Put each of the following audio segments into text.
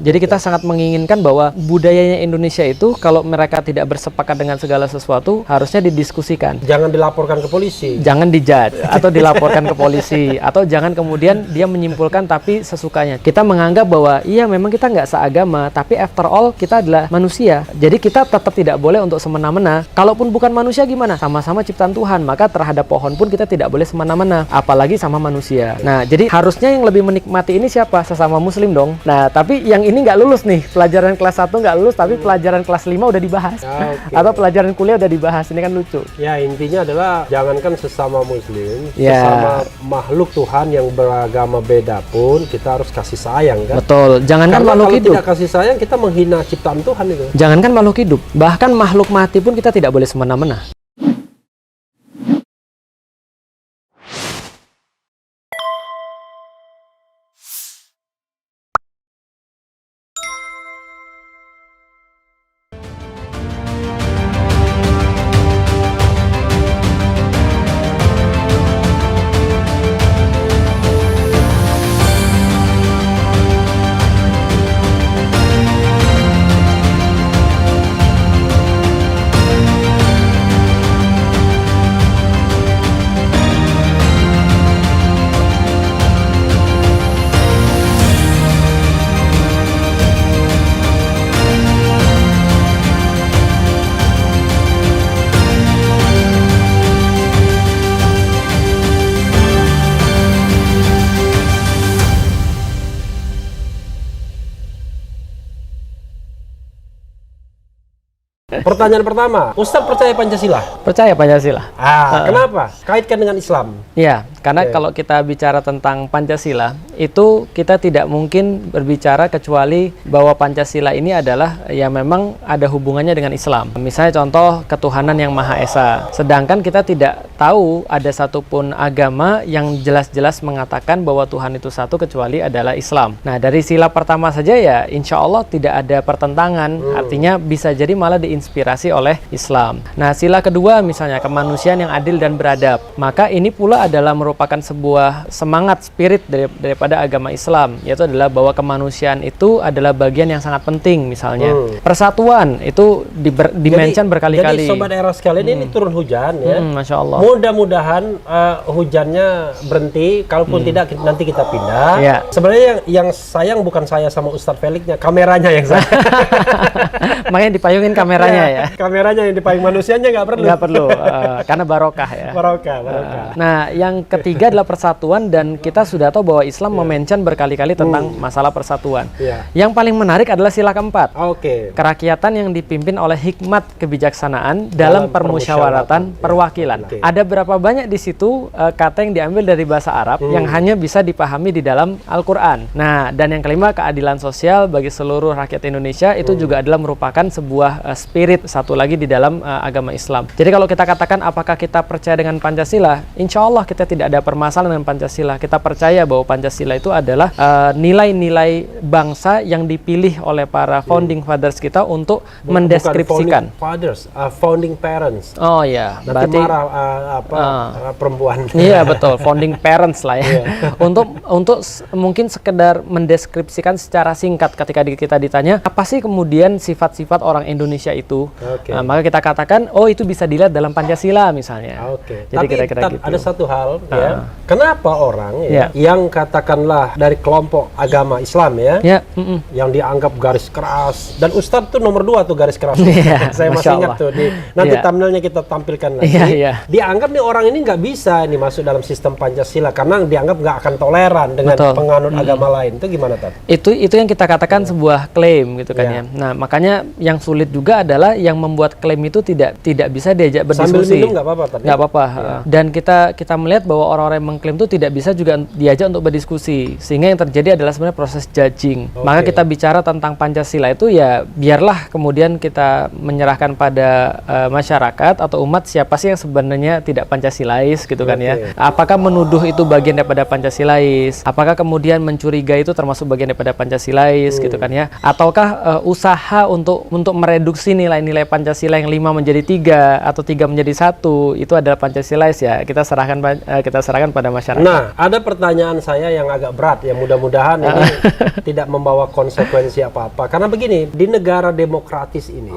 Jadi kita sangat menginginkan bahwa budayanya Indonesia itu kalau mereka tidak bersepakat dengan segala sesuatu harusnya didiskusikan. Jangan dilaporkan ke polisi. Jangan dijudge atau dilaporkan ke polisi, atau jangan kemudian dia menyimpulkan tapi sesukanya. Kita menganggap bahwa iya memang kita nggak seagama, tapi after all kita adalah manusia. Jadi kita tetap tidak boleh untuk semena-mena. Kalaupun bukan manusia gimana? Sama-sama ciptaan Tuhan, maka terhadap pohon pun kita tidak boleh semena-mena, apalagi sama manusia. Nah, jadi harusnya yang lebih menikmati ini siapa? Sesama muslim dong. Nah, tapi yang ini nggak lulus nih, pelajaran kelas 1 nggak lulus, tapi pelajaran kelas 5 udah dibahas. Atau pelajaran kuliah udah dibahas, ini kan lucu. Ya, intinya adalah jangankan sesama muslim, sesama makhluk Tuhan yang beragama beda pun kita harus kasih sayang kan? Betul, jangankan Karena makhluk kalau hidup. tidak kasih sayang kita menghina ciptaan Tuhan itu. Jangankan makhluk hidup, bahkan makhluk mati pun kita tidak boleh semena-mena. Pertanyaan pertama, Ustadz percaya Pancasila? Percaya Pancasila. Kenapa? Kaitkan dengan Islam. Ya, karena kalau kita bicara tentang Pancasila, itu kita tidak mungkin berbicara kecuali bahwa Pancasila ini adalah ya memang ada hubungannya dengan Islam. Misalnya contoh ketuhanan yang Maha Esa. Sedangkan kita tidak tahu ada satupun agama yang jelas-jelas mengatakan bahwa Tuhan itu satu kecuali adalah Islam. Nah, dari sila pertama saja ya insya Allah tidak ada pertentangan. Artinya bisa jadi malah diinspirasi oleh Islam. Nah, sila kedua misalnya kemanusiaan yang adil dan beradab. Maka ini pula adalah merupakan sebuah semangat spirit daripada agama Islam, yaitu adalah bahwa kemanusiaan itu adalah bagian yang sangat penting misalnya. Persatuan itu dimention berkali-kali. Jadi sobat era sekalian ini turun hujan ya. Masya Allah. Mudah-mudahan hujannya berhenti, kalaupun tidak nanti kita pindah. Ya. Sebenarnya yang sayang bukan saya sama Ustadz Felixnya, kameranya yang sayang. Makanya dipayungin kameranya ya. Kameranya yang dipayung, manusianya nggak perlu. Nggak perlu, karena barokah ya. Barokah. Nah, yang ketiga adalah persatuan, dan kita sudah tahu bahwa Islam mention berkali-kali tentang masalah persatuan. Yang paling menarik adalah sila keempat. Kerakyatan yang dipimpin oleh hikmat kebijaksanaan dalam permusyawaratan perwakilan. Ada berapa banyak di situ kata yang diambil dari bahasa Arab yang hanya bisa dipahami di dalam Al-Quran. Nah, dan yang kelima keadilan sosial bagi seluruh rakyat Indonesia itu juga adalah merupakan sebuah spirit satu lagi di dalam agama Islam. Jadi kalau kita katakan apakah kita percaya dengan Pancasila, insya Allah kita tidak ada permasalahan dengan Pancasila. Kita percaya bahwa Pancasila itu adalah nilai-nilai bangsa yang dipilih oleh para founding fathers kita untuk mendeskripsikan. Founding parents. Oh ya, berarti marah perempuan. Iya betul, founding parents lah ya. Untuk mungkin sekedar mendeskripsikan secara singkat ketika kita ditanya apa sih kemudian sifat-sifat orang Indonesia itu, maka kita katakan oh itu bisa dilihat dalam Pancasila misalnya. Jadi tapi kira-kira gitu. Ada satu hal ya, kenapa orang yang katakanlah dari kelompok agama Islam yang dianggap garis keras, dan Ustadz tuh nomor 2 tuh garis keras. Saya masih ingat tuh nanti thumbnailnya kita tampilkan lagi. Dianggap nih orang ini nggak bisa nih masuk dalam sistem Pancasila karena dianggap nggak akan toleran dengan penganut agama lain. Itu gimana Tad? Itu yang kita katakan sebuah klaim gitu kan ya. Nah makanya yang sulit juga adalah yang membuat klaim itu tidak bisa diajak berdiskusi. Sambil minum nggak apa-apa Tad? Nggak apa-apa. Dan kita melihat bahwa orang-orang yang mengklaim itu tidak bisa juga diajak untuk berdiskusi, sehingga yang terjadi adalah sebenarnya proses judging. Maka kita bicara tentang Pancasila itu ya biarlah kemudian kita menyerahkan pada masyarakat atau umat siapa sih yang sebenarnya tidak Pancasilais gitu kan ya. Apakah menuduh itu bagian daripada Pancasilais? Apakah kemudian mencurigai itu termasuk bagian daripada Pancasilais gitu kan ya? Ataukah usaha untuk mereduksi nilai-nilai Pancasila yang 5 menjadi 3 atau 3 menjadi 1 itu adalah Pancasilais ya? Kita kita serahkan pada masyarakat. Nah, ada pertanyaan saya yang agak berat, yang mudah-mudahan ini tidak membawa konsekuensi apa-apa. Karena begini, di negara demokratis ini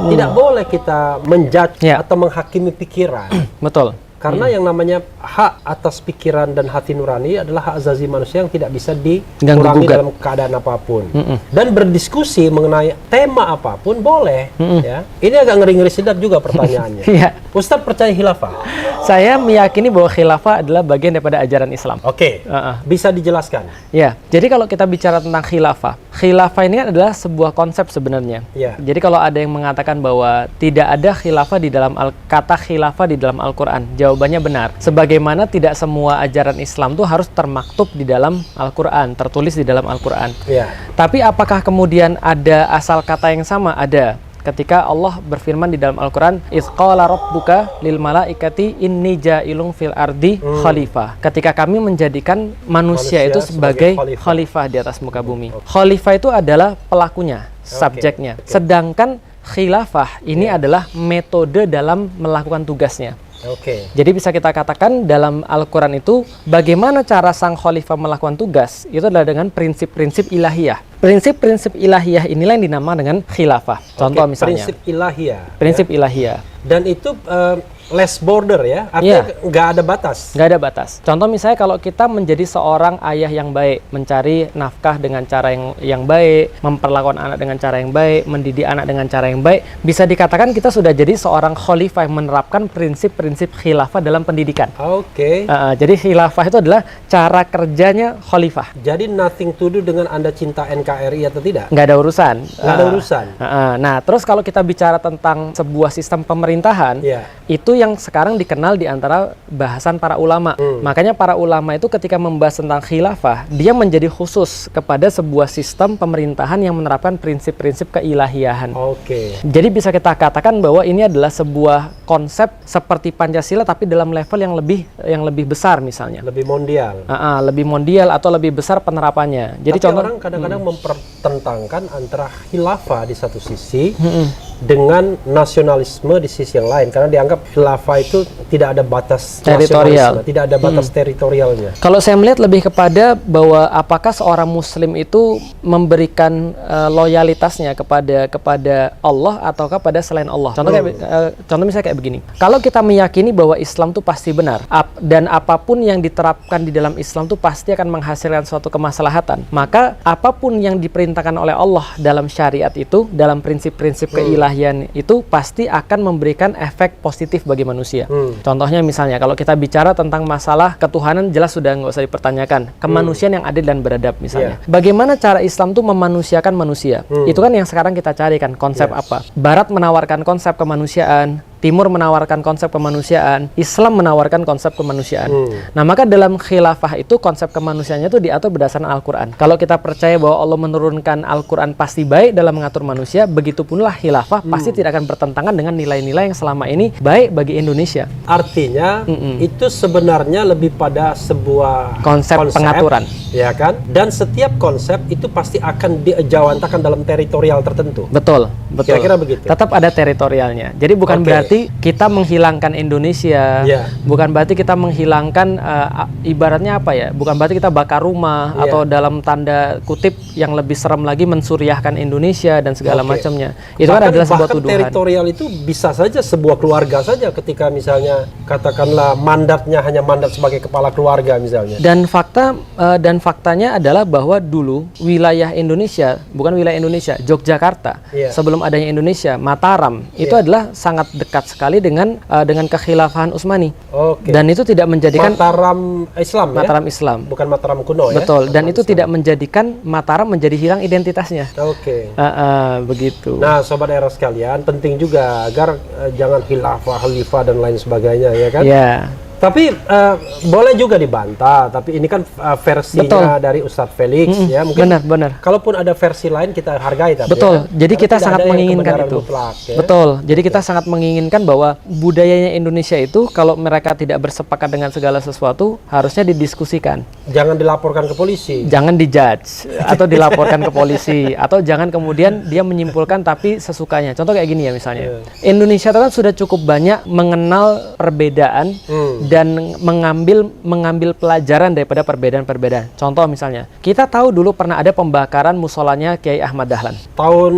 tidak boleh kita menjudge atau menghakimi pikiran. Betul. Karena yang namanya hak atas pikiran dan hati nurani adalah hak asasi manusia yang tidak bisa dikurangi dalam keadaan apapun. Dan berdiskusi mengenai tema apapun boleh. Ya. Ini agak ngeri-ngeri sedap juga pertanyaannya. Ustadz percaya khilafah? Saya meyakini bahwa khilafah adalah bagian daripada ajaran Islam. Oke, bisa dijelaskan? Ya, jadi kalau kita bicara tentang khilafah ini adalah sebuah konsep sebenarnya. Jadi kalau ada yang mengatakan bahwa tidak ada khilafah di dalam kata khilafah di dalam Al-Quran, jawabannya benar. Sebagaimana tidak semua ajaran Islam itu harus termaktub di dalam Al-Quran, tertulis di dalam Al-Quran. Tapi apakah kemudian ada asal kata yang sama? Ada. Ketika Allah berfirman di dalam Al-Quran, "Idz qala rabbuka lil malaikati inni ja'ilun fil ardi khalifah." Ketika kami menjadikan manusia itu sebagai khalifah di atas muka bumi. Khalifah itu adalah pelakunya, subjeknya. Sedangkan khilafah ini adalah metode dalam melakukan tugasnya. Jadi bisa kita katakan dalam Al-Quran itu bagaimana cara sang khalifah melakukan tugas itu adalah dengan prinsip-prinsip ilahiyah. Prinsip-prinsip ilahiyah inilah yang dinamakan dengan khilafah. Contoh misalnya. Prinsip ilahiyah. Prinsip ilahiyah. Dan itu less border ya, artinya nggak ada batas. Nggak ada batas. Contoh misalnya kalau kita menjadi seorang ayah yang baik, mencari nafkah dengan cara yang baik, memperlakukan anak dengan cara yang baik, mendidik anak dengan cara yang baik, bisa dikatakan kita sudah jadi seorang khalifah yang menerapkan prinsip-prinsip khilafah dalam pendidikan. Jadi khilafah itu adalah cara kerjanya khalifah. Jadi nothing to do dengan Anda cinta NKRI atau tidak? Nggak ada urusan. Nggak ada urusan. Nah, terus kalau kita bicara tentang sebuah sistem pemerintahan, itu yang sekarang dikenal di antara bahasan para ulama. Makanya para ulama itu ketika membahas tentang khilafah, dia menjadi khusus kepada sebuah sistem pemerintahan yang menerapkan prinsip-prinsip keilahiyahan. Jadi bisa kita katakan bahwa ini adalah sebuah konsep seperti Pancasila tapi dalam level yang lebih besar misalnya. Lebih mondial. Lebih mondial atau lebih besar penerapannya. Jadi tapi orang kadang-kadang mempertentangkan antara khilafah di satu sisi dengan nasionalisme di sisi yang lain, karena dianggap khilafah itu tidak ada batas teritorial, tidak ada batas teritorialnya. Kalau saya melihat lebih kepada bahwa apakah seorang muslim itu memberikan loyalitasnya kepada Allah ataukah pada selain Allah. Contoh misalnya kayak begini. Kalau kita meyakini bahwa Islam itu pasti benar dan apapun yang diterapkan di dalam Islam itu pasti akan menghasilkan suatu kemaslahatan, maka apapun yang diperintahkan oleh Allah dalam syariat itu, dalam prinsip-prinsip keilahian itu pasti akan memberikan efek positif bagi manusia. Contohnya misalnya kalau kita bicara tentang masalah ketuhanan, jelas sudah nggak usah dipertanyakan. Kemanusiaan yang adil dan beradab misalnya. Bagaimana cara Islam tuh memanusiakan manusia? Itu kan yang sekarang kita cari kan, konsep apa? Barat menawarkan konsep kemanusiaan, Timur menawarkan konsep kemanusiaan, Islam menawarkan konsep kemanusiaan. Nah, maka dalam khilafah itu konsep kemanusiaannya itu diatur berdasarkan Al-Quran. Kalau kita percaya bahwa Allah menurunkan Al-Quran pasti baik dalam mengatur manusia, begitunlah khilafah pasti tidak akan bertentangan dengan nilai-nilai yang selama ini baik bagi Indonesia. Artinya itu sebenarnya lebih pada sebuah konsep pengaturan, ya kan? Dan setiap konsep itu pasti akan dijawantakan dalam teritorial tertentu. Betul. Kira-kira begitu. Tetap ada teritorialnya. Jadi bukan berarti kita menghilangkan Indonesia, bukan berarti kita menghilangkan ibaratnya apa ya? Bukan berarti kita bakar rumah atau dalam tanda kutip yang lebih serem lagi mensuryahkan Indonesia dan segala macamnya. Itu kan adalah sebuah tuduhan. Teritorial itu bisa saja sebuah keluarga saja ketika misalnya katakanlah mandatnya hanya mandat sebagai kepala keluarga misalnya. Dan faktanya adalah bahwa dulu wilayah Indonesia, bukan wilayah Indonesia, Yogyakarta, sebelum adanya Indonesia, Mataram itu adalah sangat dekat sekali dengan kekhilafahan Utsmani. Dan itu tidak menjadikan Mataram Islam, Mataram Islam, bukan Mataram kuno ya. Betul. Dan itu tidak menjadikan Mataram menjadi hilang identitasnya. Begitu. Nah, sobat era sekalian, penting juga agar jangan khalifah dan lain sebagainya, ya kan? Tapi boleh juga dibantah, tapi ini kan versinya dari Ustadz Felix, ya mungkin. Benar. Kalaupun ada versi lain kita hargai, tapi betul. Ya, jadi kita sangat menginginkan itu. Mutlak, ya? Betul. Jadi kita sangat menginginkan bahwa budayanya Indonesia itu kalau mereka tidak bersepakat dengan segala sesuatu harusnya didiskusikan. Jangan dilaporkan ke polisi. Jangan dijudge atau dilaporkan ke polisi atau jangan kemudian dia menyimpulkan tapi sesukanya. Contoh kayak gini ya misalnya. Indonesia itu kan sudah cukup banyak mengenal perbedaan dan mengambil pelajaran daripada perbedaan-perbedaan. Contoh misalnya, kita tahu dulu pernah ada pembakaran musolanya Kiai Ahmad Dahlan. Tahun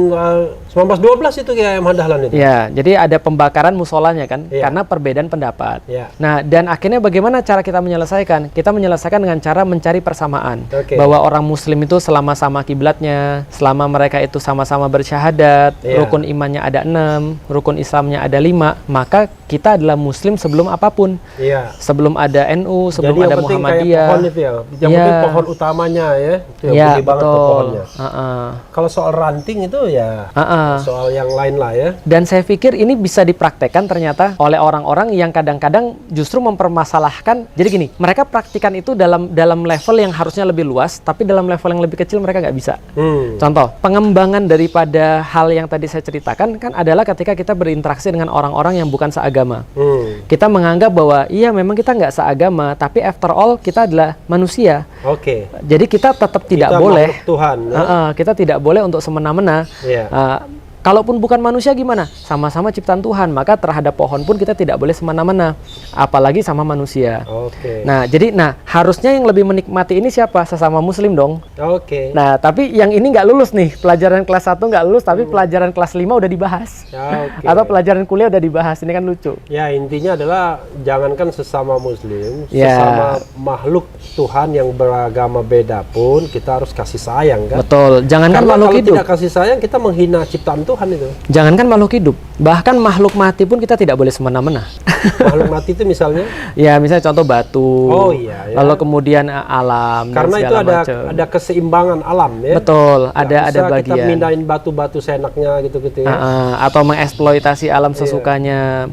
1912 itu Kiai Ahmad Dahlan itu. Ya, jadi ada pembakaran musolanya kan, karena perbedaan pendapat. Nah, dan akhirnya bagaimana cara kita menyelesaikan? Kita menyelesaikan dengan cara mencari persamaan. Bahwa orang Muslim itu sama kiblatnya, selama mereka itu sama-sama bersyahadat, rukun imannya ada 6, rukun Islamnya ada 5, maka kita adalah Muslim sebelum apapun. Sebelum ada NU, sebelum jadi ada Muhammadiyah. Pohon itu ya. Yang penting pohon utamanya ya. Itu yang penting banget tuh pohonnya. Kalau soal ranting itu ya soal yang lain lah ya. Dan saya pikir ini bisa dipraktekkan ternyata oleh orang-orang yang kadang-kadang justru mempermasalahkan. Jadi gini, mereka praktikan itu dalam level yang harusnya lebih luas, tapi dalam level yang lebih kecil mereka nggak bisa. Contoh, pengembangan daripada hal yang tadi saya ceritakan kan adalah ketika kita berinteraksi dengan orang-orang yang bukan seagama. Kita menganggap bahwa iya memang kita nggak seagama, tapi after all kita adalah manusia. Jadi kita tetap tidak boleh. Tuhan. Kita tidak boleh untuk semena-mena. Kalaupun bukan manusia gimana? Sama-sama ciptaan Tuhan, maka terhadap pohon pun kita tidak boleh semena-mena, apalagi sama manusia. Nah, jadi harusnya yang lebih menikmati ini siapa? Sesama Muslim dong. Nah, tapi yang ini nggak lulus nih, pelajaran kelas 1 nggak lulus, tapi pelajaran kelas 5 udah dibahas. Atau pelajaran kuliah udah dibahas, ini kan lucu. Ya, intinya adalah jangankan sesama Muslim, sesama makhluk Tuhan yang beragama beda pun kita harus kasih sayang kan? Betul, jangankan makhluk hidup. Kalau tidak kasih sayang, kita menghina ciptaan Tuhan itu. Jangankan makhluk hidup, bahkan makhluk mati pun kita tidak boleh semena-mena. Makhluk mati itu misalnya? Ya, misalnya contoh batu. Lalu kemudian alam. Karena itu ada keseimbangan alam ya. Betul, ada bagian. Kita mindahin batu-batu seenaknya gitu-gitu ya. Atau mengeksploitasi alam sesukanya.